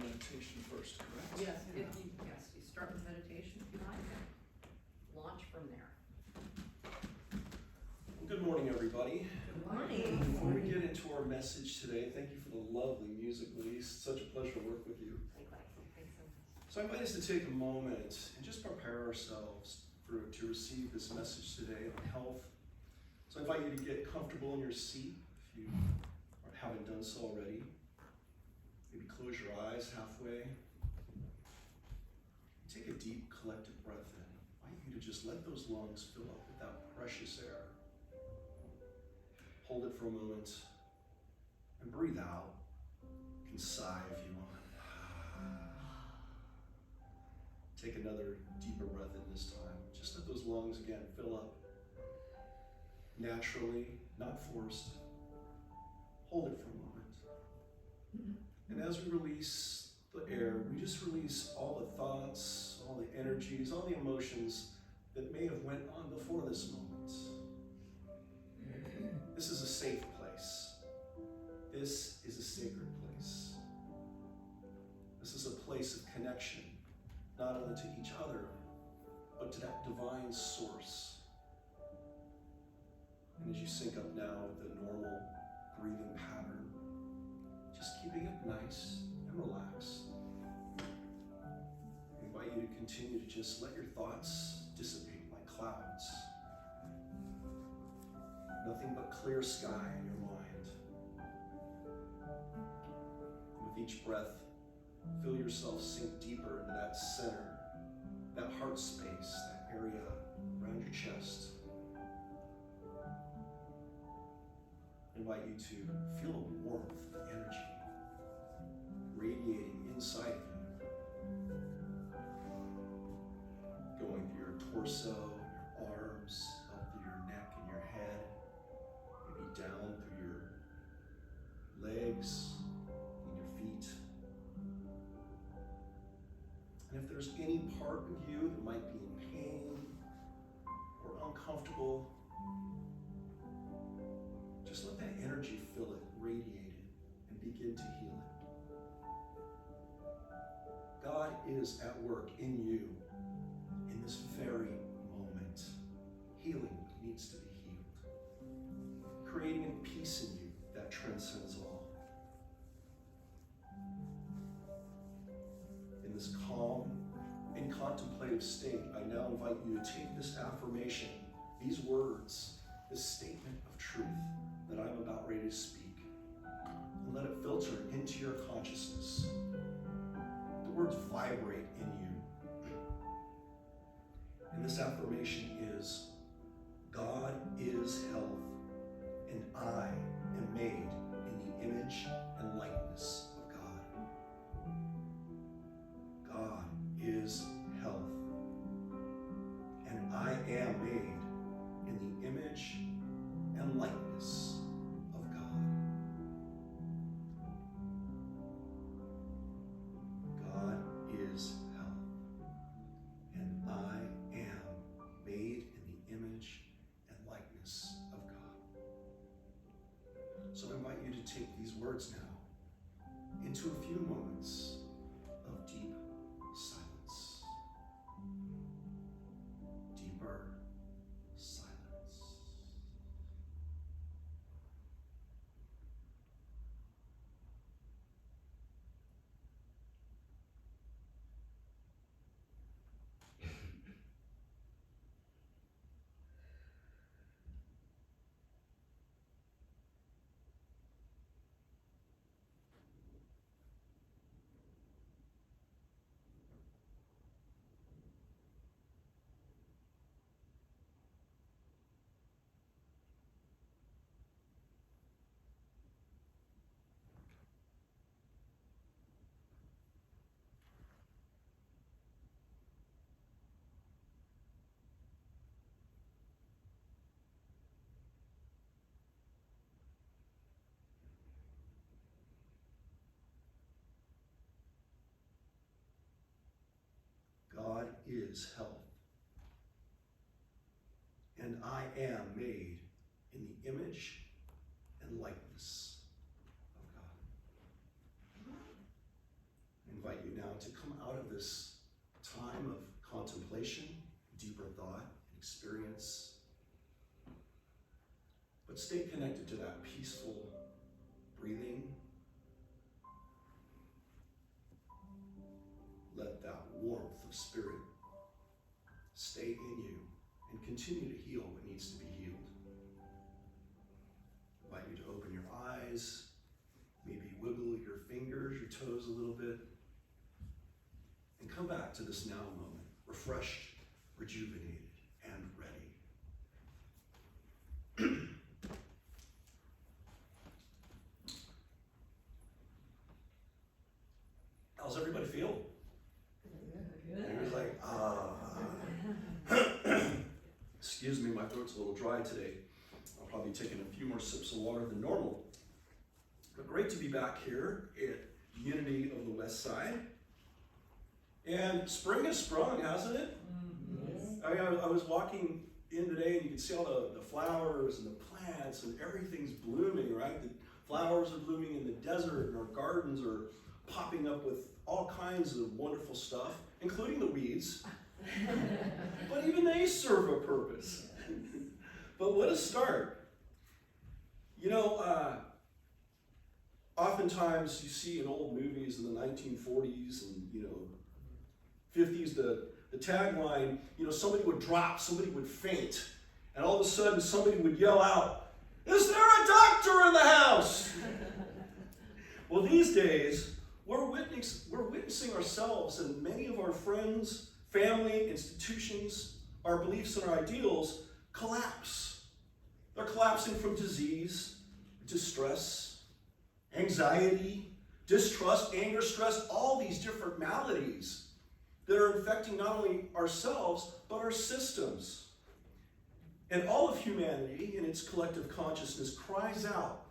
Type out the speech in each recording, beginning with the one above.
meditation first, correct? Yes, you start with meditation if you like, and launch from there. Well, good morning, everybody. Good morning. Before we get into our message today, thank you for the lovely music, Louise. It's such a pleasure to work with you. Likewise, thanks so much. So I invite us to take a moment and just prepare ourselves to receive this message today on health. So I invite you to get comfortable in your seat if you haven't done so already. Maybe close your eyes halfway. Take a deep collective breath in. I invite you to just let those lungs fill up with that precious air. Hold it for a moment and breathe out. You can sigh if you want. Take another deeper breath in this time. Just let those lungs again fill up. Naturally, not forced. Hold it for a moment. And as we release the air, we just release all the thoughts, all the energies, all the emotions that may have went on before this moment. This is a safe place. This is a sacred place. This is a place of connection, not only to each other, but to that divine source. And as you sync up now with the normal breathing pattern, just keeping it nice and relaxed. I invite you to continue to just let your thoughts dissipate like clouds. Nothing but clear sky in your mind. And with each breath, feel yourself sink deeper into that center, that heart space, that area around your chest. I invite you to feel a warmth, energy radiating inside of you, going through your torso, your arms, up through your neck and your head, maybe down through your legs and your feet. And if there's any part of you that might be in pain or uncomfortable, just let that energy fill it, radiate it, and begin to heal it. God is at work in you in this very moment, healing what needs to be healed, creating a peace in you that transcends all. In this calm and contemplative state, I now invite you to take this affirmation, these words, this statement of truth that I'm about ready to speak, and let it filter into your consciousness. The words vibrate in you. And this affirmation is, God is health, and I am made in the image and likeness of God. God is health, and I am made in the image and likeness of God. God is health, and I am made in the image and likeness of God. So I invite you to take these words now into a few moments of deep silence. Deeper silence. God is health, and I am made in the image and likeness of God. this time of contemplation, deeper thought, experience. But stay connected to that peaceful breathing. Let that warmth of spirit stay in you and continue to heal what needs to be healed. I invite you to open your eyes, maybe wiggle your fingers, your toes a little bit, and come back to this now moment, refreshed, rejuvenated, and ready. How's everybody feel? It was like, excuse me, my throat's a little dry today. I'll probably be taking a few more sips of water than normal. But great to be back here at Unity of the West Side. And spring has sprung, hasn't it? I was walking in today and you can see all the flowers and the plants and everything's blooming, right? The flowers are blooming in the desert and our gardens are popping up with all kinds of wonderful stuff, including the weeds. But even they serve a purpose. But what a start. You know, oftentimes you see in old movies in the 1940s and, 50s, the tagline, somebody would drop, somebody would faint, and all of a sudden somebody would yell out, "Is there a doctor in the house?" Well, these days, we're witnessing ourselves and many of our friends, family, institutions, our beliefs and our ideals collapse. They're collapsing from disease, distress, anxiety, distrust, anger, stress, all these different maladies that are infecting not only ourselves, but our systems. And all of humanity in its collective consciousness cries out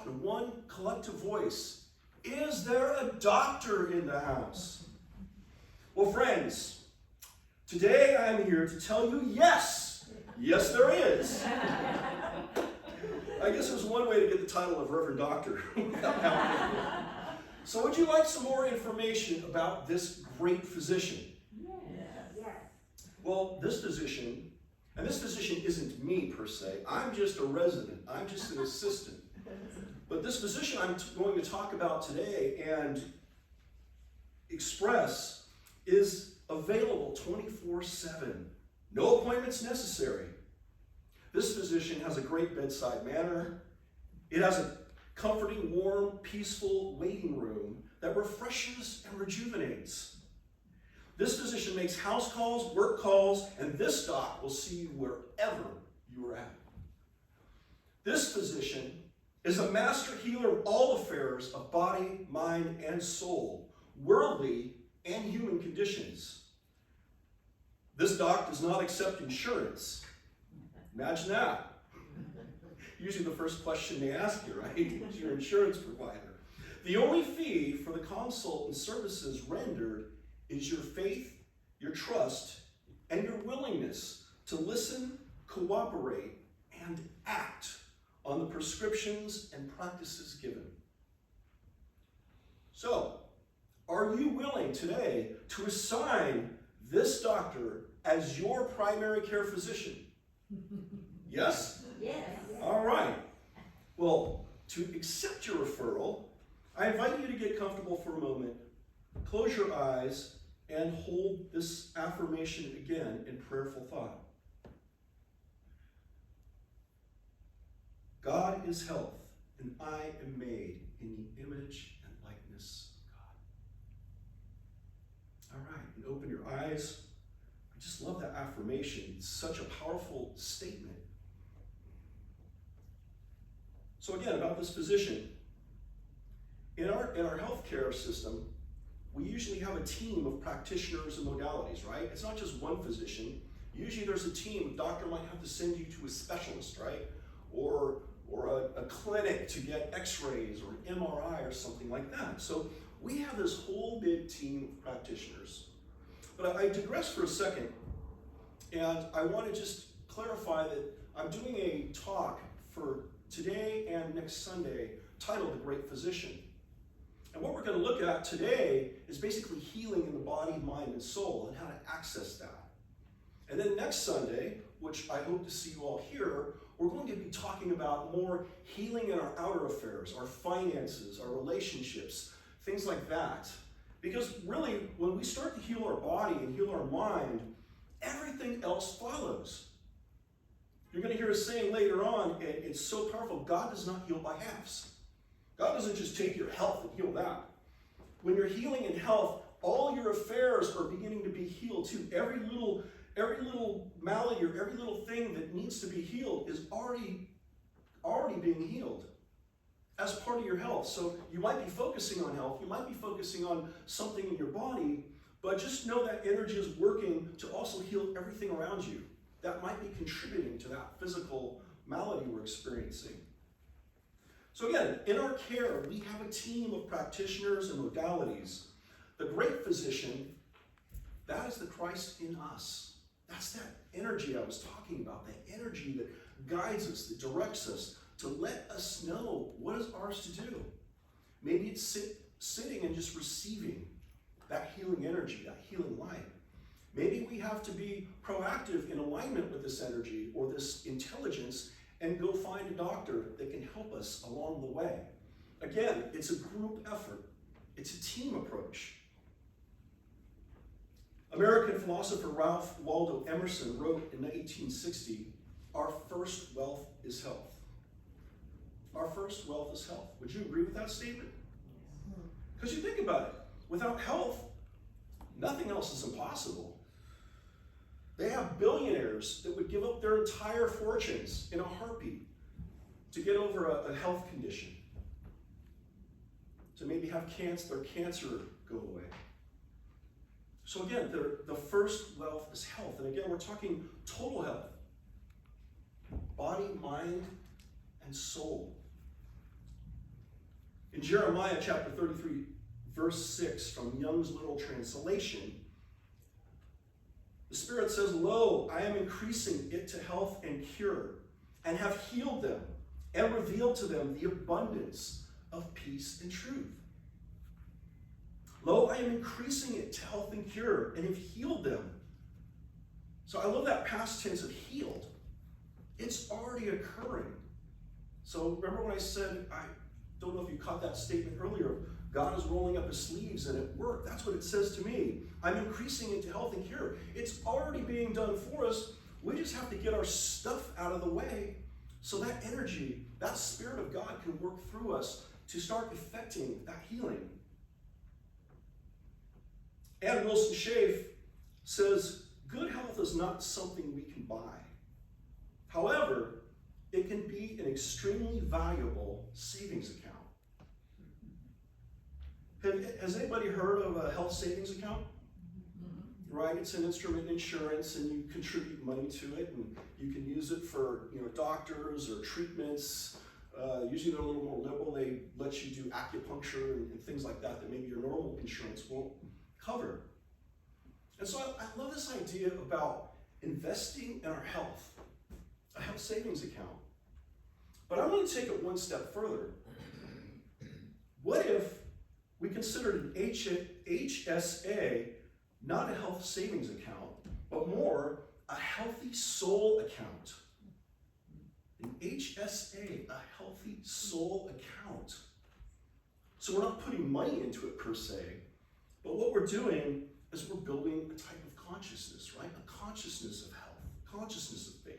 in one collective voice, "Is there a doctor in the house?" Well, friends, today I am here to tell you yes, there is. I guess there's one way to get the title of Reverend Doctor. So would you like some more information about this great physician? Yes. Well, this physician, and this physician isn't me per se, I'm just a resident, I'm just an assistant. But this physician I'm going to talk about today and express is available 24/7. No appointments necessary. This physician has a great bedside manner. It has a comforting, warm, peaceful waiting room that refreshes and rejuvenates. This physician makes house calls, work calls, and this doc will see you wherever you are at. This physician is a master healer of all affairs of body, mind, and soul, worldly and human conditions. This doc does not accept insurance. Imagine that. Usually the first question they ask you, right, is your insurance provider. The only fee for the consult and services rendered is your faith, your trust, and your willingness to listen, cooperate, and act on the prescriptions and practices given. So, are you willing today to assign this doctor as your primary care physician? Yes? Yes. All right. Well, to accept your referral, I invite you to get comfortable for a moment, close your eyes, and hold this affirmation again in prayerful thought. God is health, and I am made in the image and likeness of God. All right, and open your eyes. I just love that affirmation. It's such a powerful statement. So again, about this physician. In our healthcare system, we usually have a team of practitioners and modalities, right? It's not just one physician. Usually there's a team. A doctor might have to send you to a specialist, right? Or a clinic to get x-rays or an MRI or something like that. So we have this whole big team of practitioners. But I digress for a second, and I want to just clarify that I'm doing a talk for today and next Sunday titled The Great Physician. And what we're going to look at today is basically healing in the body, mind, and soul, and how to access that. And then next Sunday, which I hope to see you all here, we're going to be talking about more healing in our outer affairs, our finances, our relationships, things like that. Because really, when we start to heal our body and heal our mind, everything else follows. You're going to hear us saying later on, and it's so powerful, God does not heal by halves. God doesn't just take your health and heal that. When you're healing in health, all your affairs are beginning to be healed too. Every little malady or every little thing that needs to be healed is already being healed as part of your health. So you might be focusing on health, you might be focusing on something in your body, but just know that energy is working to also heal everything around you that might be contributing to that physical malady we're experiencing. So again, in our care, we have a team of practitioners and modalities. The great physician, that is the Christ in us. That's that energy I was talking about, that energy that guides us, that directs us, to let us know what is ours to do. Maybe it's sitting and just receiving that healing energy, that healing light. Maybe we have to be proactive in alignment with this energy or this intelligence and go find a doctor that can help us along the way. Again, it's a group effort. It's a team approach. American philosopher Ralph Waldo Emerson wrote in 1860, "Our first wealth is health." Our first wealth is health. Would you agree with that statement? Because you think about it, without health, nothing else is impossible. They have billionaires that would give up their entire fortunes in a heartbeat to get over a health condition, to maybe have their cancer go away. So again, the first wealth is health. And again, we're talking total health. Body, mind, and soul. In Jeremiah chapter 33, verse 6, from Young's Literal Translation, the Spirit says, "Lo, I am increasing it to health and cure, and have healed them, and revealed to them the abundance of peace and truth. Lo, I am increasing it to health and cure, and have healed them." So I love that past tense of healed. It's already occurring. So remember when I said, I don't know if you caught that statement earlier, God is rolling up his sleeves and at work. That's what it says to me. I'm increasing it to health and cure. It's already being done for us. We just have to get our stuff out of the way so that energy, that Spirit of God can work through us to start effecting that healing. Ann Wilson Schaaf says, "Good health is not something we can buy. However, it can be an extremely valuable savings account." Has anybody heard of a health savings account? Right, it's an instrument in insurance, and you contribute money to it, and you can use it for doctors or treatments. Usually they're a little more liberal. They let you do acupuncture and things like that maybe your normal insurance won't cover. And so I love this idea about investing in our health, a health savings account. But I want to take it one step further. What if we considered an HSA not a health savings account, but more a healthy soul account? An HSA, a healthy soul account. So we're not putting money into it per se, but what we're doing is we're building a type of consciousness, right? A consciousness of health, consciousness of faith.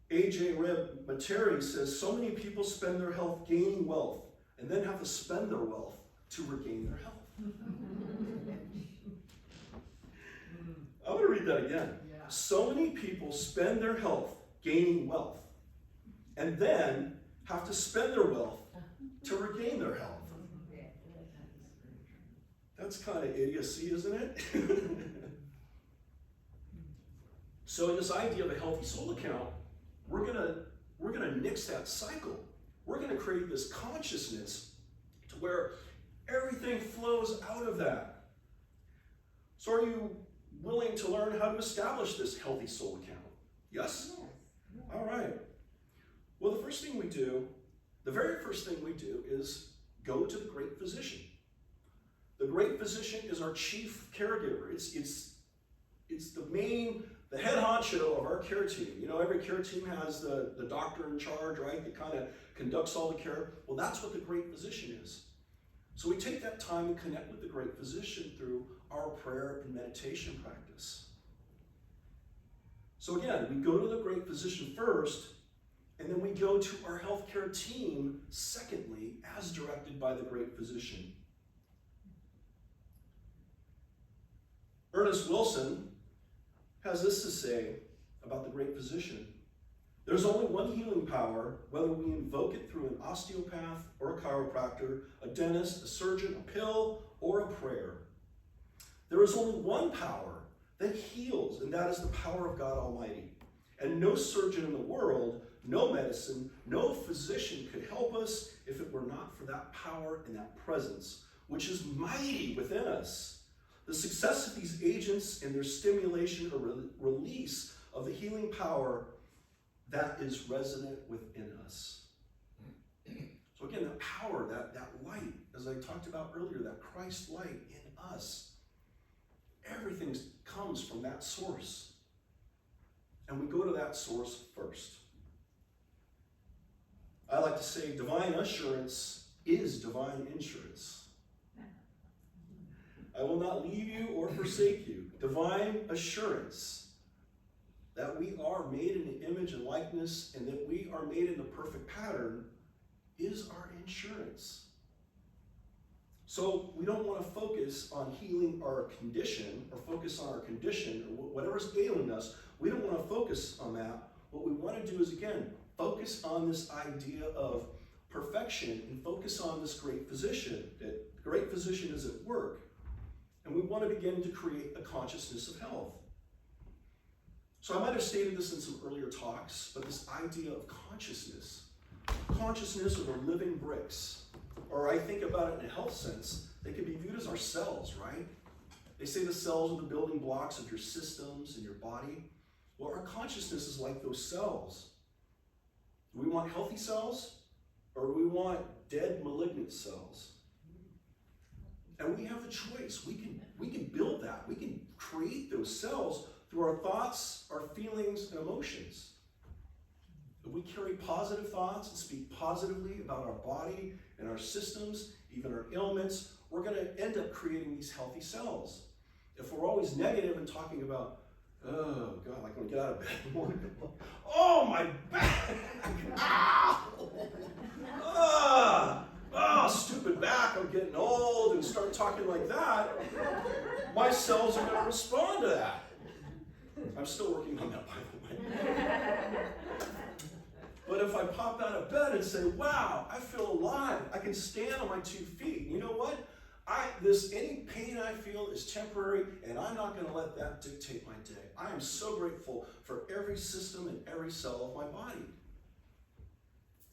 A.J. Reb Materi says, "So many people spend their health gaining wealth and then have to spend their wealth to regain their health." I want to read that again. Yeah. So many people spend their health gaining wealth and then have to spend their wealth to regain their health. That's kind of idiocy, isn't it? So in this idea of a healthy soul account, we're gonna nix that cycle. We're gonna create this consciousness to where everything flows out of that. So are you willing to learn how to establish this healthy soul account? Yes? All right. Well, the first thing we do the very first thing we do is go to the great physician. The great physician is our chief caregiver. It's the head honcho of our care team. You know, every care team has the doctor in charge, right, that kind of conducts all the care. Well, that's what the great physician is. So we take that time and connect with the great physician through our prayer and meditation practice. So again, we go to the great physician first, and then we go to our healthcare team secondly, as directed by the great physician. Ernest Wilson has this to say about the great physician. There's only one healing power, whether we invoke it through an osteopath or a chiropractor, a dentist, a surgeon, a pill, or a prayer. There is only one power that heals, and that is the power of God Almighty. And no surgeon in the world, no medicine, no physician could help us if it were not for that power and that presence, which is mighty within us. The success of these agents and their stimulation or release of the healing power that is resident within us. So again, that power, that light, as I talked about earlier, that Christ light in us, everything comes from that source. And we go to that source first. I like to say divine assurance is divine insurance. I will not leave you or forsake you. Divine assurance that we are made in the image and likeness and that we are made in the perfect pattern is our insurance. So we don't want to focus on healing our condition or focus on our condition or whatever's ailing us. We don't want to focus on that. What we want to do is, again, focus on this idea of perfection and focus on this great physician, that the great physician is at work. And we want to begin to create a consciousness of health. So I might have stated this in some earlier talks, but this idea of consciousness are the living bricks. Or I think about it in a health sense, they can be viewed as our cells, right? They say the cells are the building blocks of your systems and your body. Well, our consciousness is like those cells. Do we want healthy cells or do we want dead, malignant cells? And we have the choice. We can build that. We can create those cells through our thoughts, our feelings, and emotions. If we carry positive thoughts and speak positively about our body and our systems, even our ailments, we're going to end up creating these healthy cells. If we're always negative and talking about, oh God, like when I get out of bed in the morning, oh my back, oh, stupid back, I'm getting old, and start talking like that, my cells are going to respond to that. I'm still working on that, by the way. But if I pop out of bed and say, wow, I feel alive, I can stand on my 2 feet, you know what? Any pain I feel is temporary, and I'm not going to let that dictate my day. I am so grateful for every system and every cell of my body.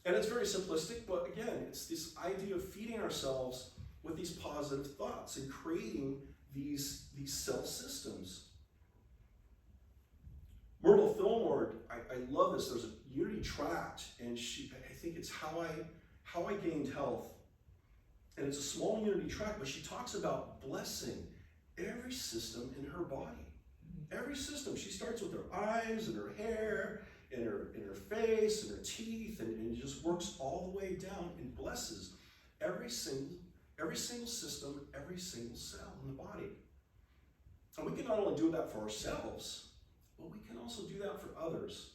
And it's very simplistic, but again, it's this idea of feeding ourselves with these positive thoughts and creating these cell systems. Myrtle Fillmore, I love this. There's a Unity tract, and I think it's How I Gained Health. And it's a small Unity tract, but she talks about blessing every system in her body. Every system. She starts with her eyes and her hair and her face and her teeth, and it just works all the way down and blesses every single system, every single cell in the body. And we can not only do that for ourselves, but we can also do that for others.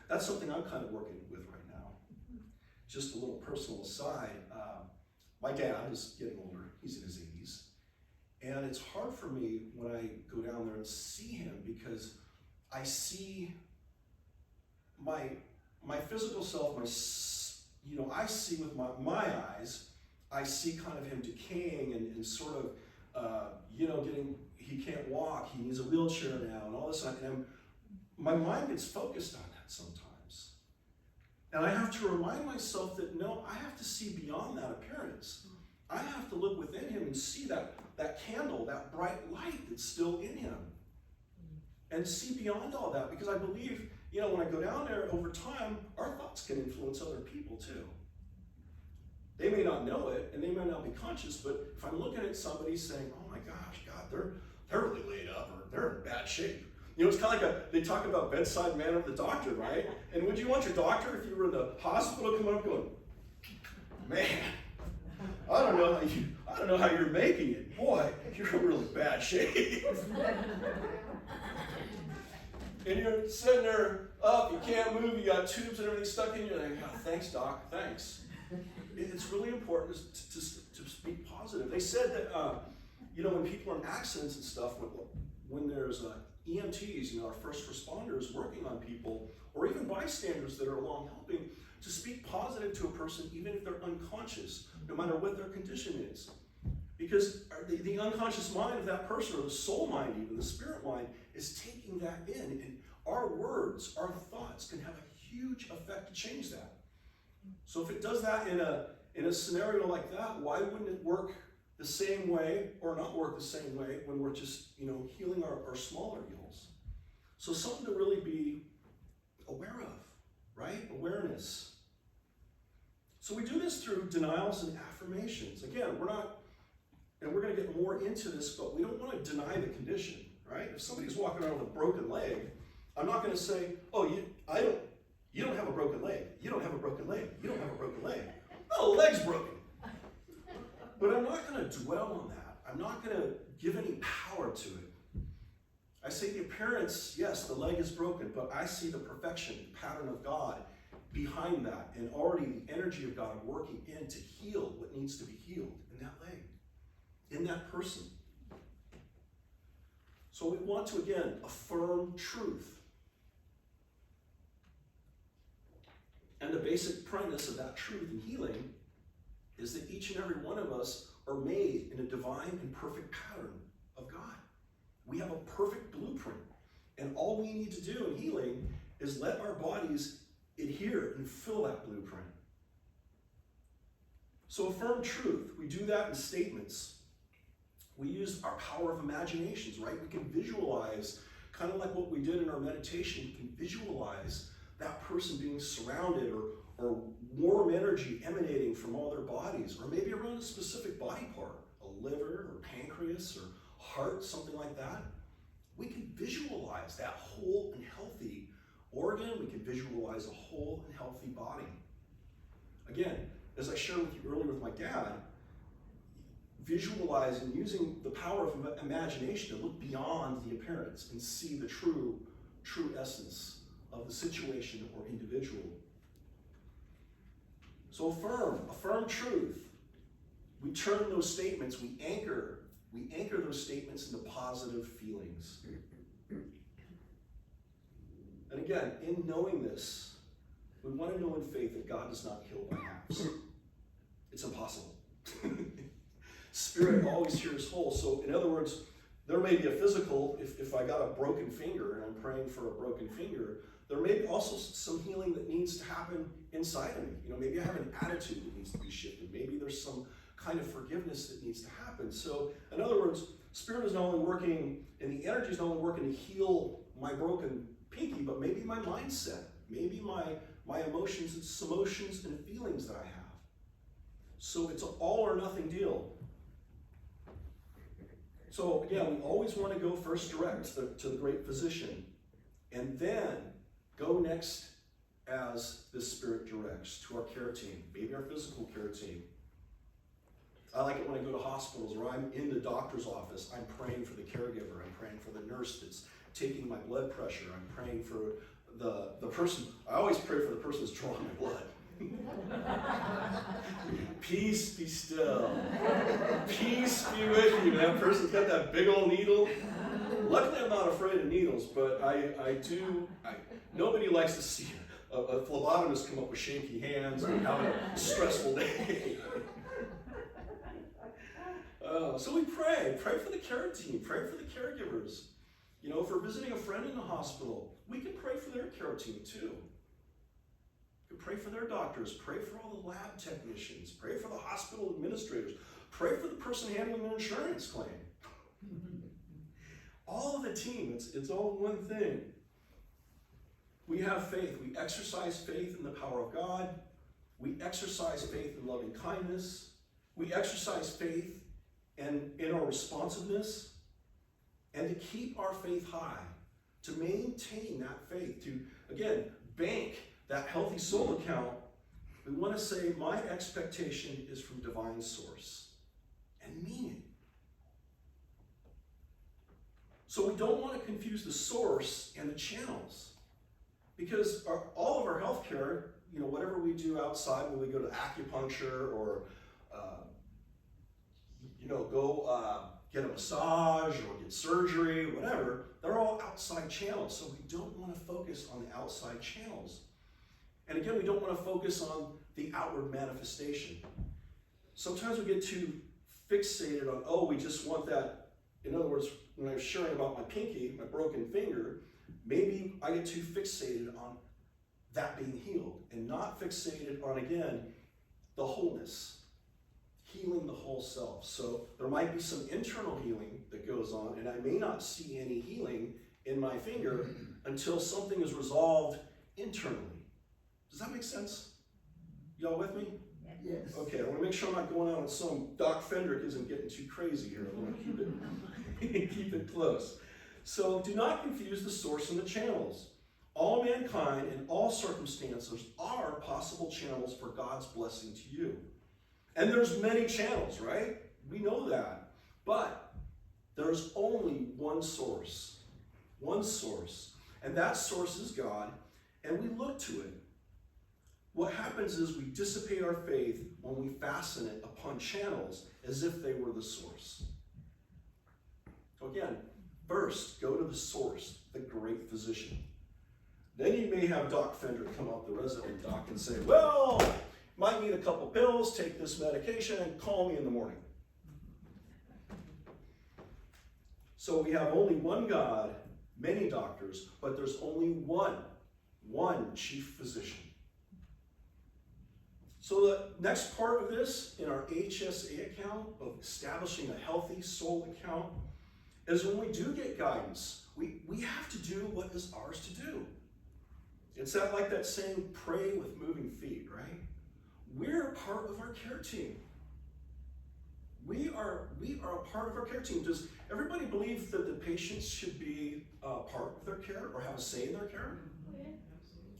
That's something I'm kind of working with right now. Just a little personal aside. My dad is getting older. He's in his 80s. And it's hard for me when I go down there and see him because I see my physical self, I see with my eyes, I see kind of him decaying and sort of, he can't walk, he needs a wheelchair now, and all this stuff. And my mind gets focused on that sometimes. And I have to remind myself that, no, I have to see beyond that appearance. I have to look within him and see that candle, that bright light that's still in him. And see beyond all that, because I believe, when I go down there over time, our thoughts can influence other people too. They may not know it, and they may not be conscious, but if I'm looking at somebody saying, oh my gosh, God, they're really laid up, or they're in bad shape. You know, it's kind of they talk about bedside manner of the doctor, right? And would you want your doctor, if you were in the hospital, coming up going, man, I don't know how you're making it. Boy, you're in really bad shape. And you're sitting there up, you can't move, you got tubes and everything stuck in you. You're like, oh, thanks, doc, thanks. It's really important to speak positive. They said that, when people are in accidents and stuff, when there's EMTs, our first responders working on people, or even bystanders that are along helping, to speak positive to a person even if they're unconscious, no matter what their condition is. Because the unconscious mind of that person, or the soul mind even, the spirit mind, is taking that in. And our words, our thoughts can have a huge effect to change that. So if it does that in a scenario like that, why wouldn't it work the same way, or not work the same way, when we're just healing our smaller ills? So something to really be aware of, right? Awareness. So we do this through denials and affirmations. Again, we're going to get more into this, but we don't want to deny the condition, right? If somebody's walking around with a broken leg, I'm not going to say, oh, you don't have a broken leg. You don't have a broken leg. You don't have a broken leg. No, the leg's broken. But I'm not going to dwell on that. I'm not going to give any power to it. I say the appearance, yes, the leg is broken, but I see the perfection, the pattern of God behind that, and already the energy of God working in to heal what needs to be healed in that leg, in that person. So we want to, again, affirm truth. And the basic premise of that truth and healing is that each and every one of us are made in a divine and perfect pattern of God. We have a perfect blueprint. And all we need to do in healing is let our bodies adhere and fill that blueprint. So affirm truth. We do that in statements. We use our power of imaginations, right? We can visualize, kind of like what we did in our meditation, we can visualize that person being surrounded, or warm energy emanating from all their bodies, or maybe around a specific body part, a liver or pancreas or heart, something like that. We can visualize that whole and healthy organ. We can visualize a whole and healthy body. Again, as I shared with you earlier with my dad, visualizing, using the power of imagination to look beyond the appearance and see the true essence of the situation or individual. So affirm truth. We turn those statements, we anchor those statements into positive feelings. And again, in knowing this, we want to know in faith that God does not heal by halves. It's impossible. Spirit always hears whole. So in other words, there may be a physical, if I got a broken finger and I'm praying for a broken finger, there may be also some healing that needs to happen inside of me. Maybe I have an attitude that needs to be shifted. Maybe there's some kind of forgiveness that needs to happen. So, in other words, Spirit is not only working, and the energy is not only working to heal my broken pinky, but maybe my mindset, maybe my emotions and feelings that I have. So it's an all or nothing deal. So again, we always want to go first direct to the great physician, and then go next as the Spirit directs to our care team, maybe our physical care team. I like it when I go to hospitals or I'm in the doctor's office. I'm praying for the caregiver. I'm praying for the nurse that's taking my blood pressure. I'm praying for the person. I always pray for the person that's drawing my blood. Peace be still. Peace be with you. That person's got that big old needle. Luckily, I'm not afraid of needles, but nobody likes to see a phlebotomist come up with shaky hands or having a stressful day. So we pray for the care team, pray for the caregivers. If we're visiting a friend in the hospital, we can pray for their care team too. We can pray for their doctors, pray for all the lab technicians, pray for the hospital administrators, pray for the person handling their insurance claim. All of the team, it's all one thing. We have faith. We exercise faith in the power of God. We exercise faith in loving kindness. We exercise faith and in our responsiveness. And to keep our faith high, to maintain that faith, to, again, bank that healthy soul account, we want to say, my expectation is from divine source. And mean it. So we don't want to confuse the source and the channels. Because all of our healthcare, whatever we do outside, when we go to acupuncture or, go get a massage or get surgery, whatever, they're all outside channels. So we don't want to focus on the outside channels. And again, we don't want to focus on the outward manifestation. Sometimes we get too fixated on, we just want that. In other words, when I was sharing about my pinky, my broken finger, maybe I get too fixated on that being healed and not fixated on, again, the wholeness, healing the whole self. So there might be some internal healing that goes on, and I may not see any healing in my finger until something is resolved internally. Does that make sense? Y'all with me? Yes. Okay, I want to make sure I'm not going out on some Doc Fendrick isn't getting too crazy here. I want to keep it close. So do not confuse the source and the channels. All mankind and all circumstances are possible channels for God's blessing to you. And there's many channels, right? We know that. But there's only one source. One source. And that source is God, and we look to it. What happens is we dissipate our faith when we fasten it upon channels as if they were the source. So again, first, go to the source, the great physician. Then you may have Doc Fendrick come up, the resident doc, and say, well, might need a couple pills, take this medication, and call me in the morning. So we have only one God, many doctors, but there's only one chief physician. So the next part of this in our HSA account of establishing a healthy soul account is when we do get guidance, we have to do what is ours to do. It's like that saying, pray with moving feet, right? We're a part of our care team. We are a part of our care team. Does everybody believe that the patients should be a part of their care or have a say in their care? Yeah.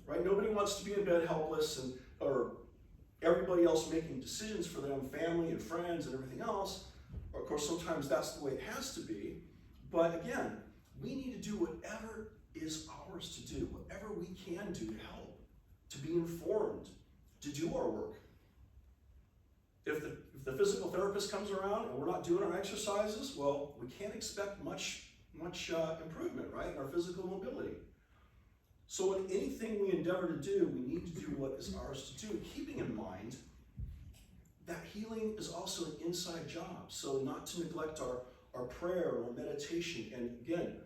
Right? Nobody wants to be in bed helpless or everybody else making decisions for them, family and friends and everything else. Of course, sometimes that's the way it has to be. But again, we need to do whatever is ours to do, whatever we can do to help, to be informed, to do our work. If the physical therapist comes around and we're not doing our exercises, well, we can't expect much improvement, right, in our physical mobility. So in anything we endeavor to do, we need to do what is ours to do, keeping in mind that healing is also an inside job. So not to neglect our prayer or meditation, and again,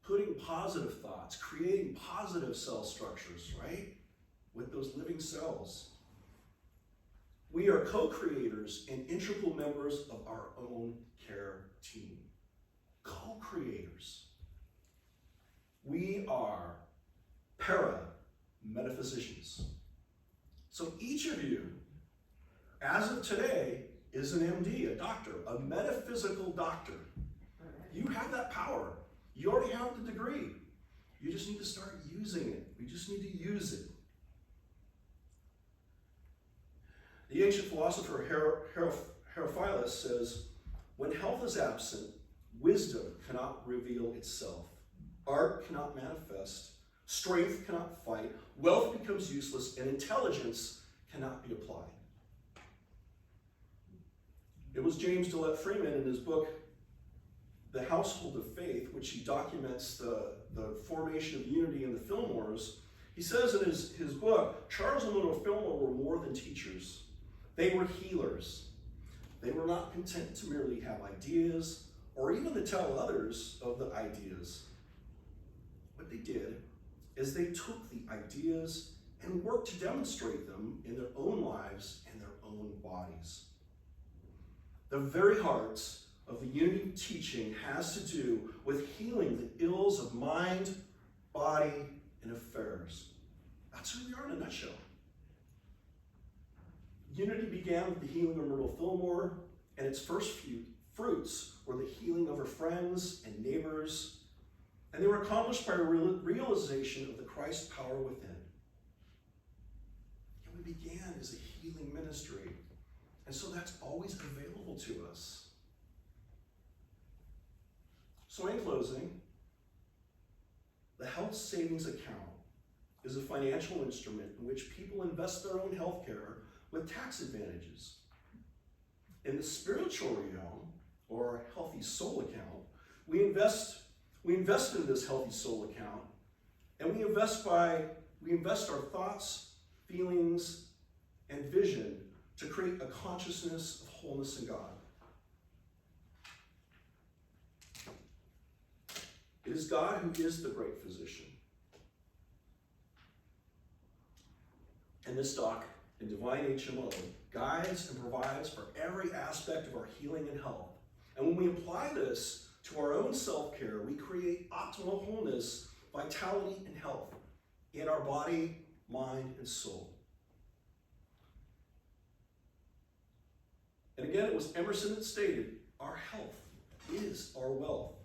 putting positive thoughts, creating positive cell structures, right, with those living cells. We are co-creators and integral members of our own care team. Co-creators. We are para-metaphysicians. So each of you, as of today, is an MD, a doctor, a metaphysical doctor. You have that power. You already have the degree. You just need to start using it. We just need to use it. The ancient philosopher Herophilus says, when health is absent, wisdom cannot reveal itself. Art cannot manifest. Strength cannot fight. Wealth becomes useless, and intelligence cannot be applied. It was James Gillette Freeman in his book, The Household of Faith, which he documents the formation of unity in the Fillmores. He says in his book, Charles and Little Fillmore were more than teachers. They were healers. They were not content to merely have ideas or even to tell others of the ideas. What they did is they took the ideas and worked to demonstrate them in their own lives and their own bodies. The very heart of the unity teaching has to do with healing the ills of mind, body, and affairs. That's who we are in a nutshell. Unity began with the healing of Myrtle Fillmore, and its first few fruits were the healing of her friends and neighbors, and they were accomplished by a realization of the Christ power within. And we began as a healing ministry, and so that's always available to us. So in closing, the health savings account is a financial instrument in which people invest their own health care with tax advantages. In the spiritual realm, or healthy soul account, we invest in this healthy soul account, and we invest our thoughts, feelings, and vision to create a consciousness of wholeness in God. It is God who is the great physician. And this doc in Divine HMO guides and provides for every aspect of our healing and health. And when we apply this to our own self-care, we create optimal wholeness, vitality, and health in our body, mind, and soul. And again, it was Emerson that stated, our health is our wealth.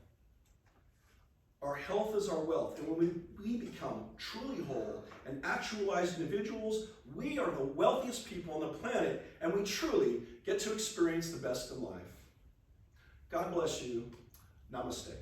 Our health is our wealth. And when we become truly whole and actualized individuals, we are the wealthiest people on the planet, and we truly get to experience the best in life. God bless you. Namaste.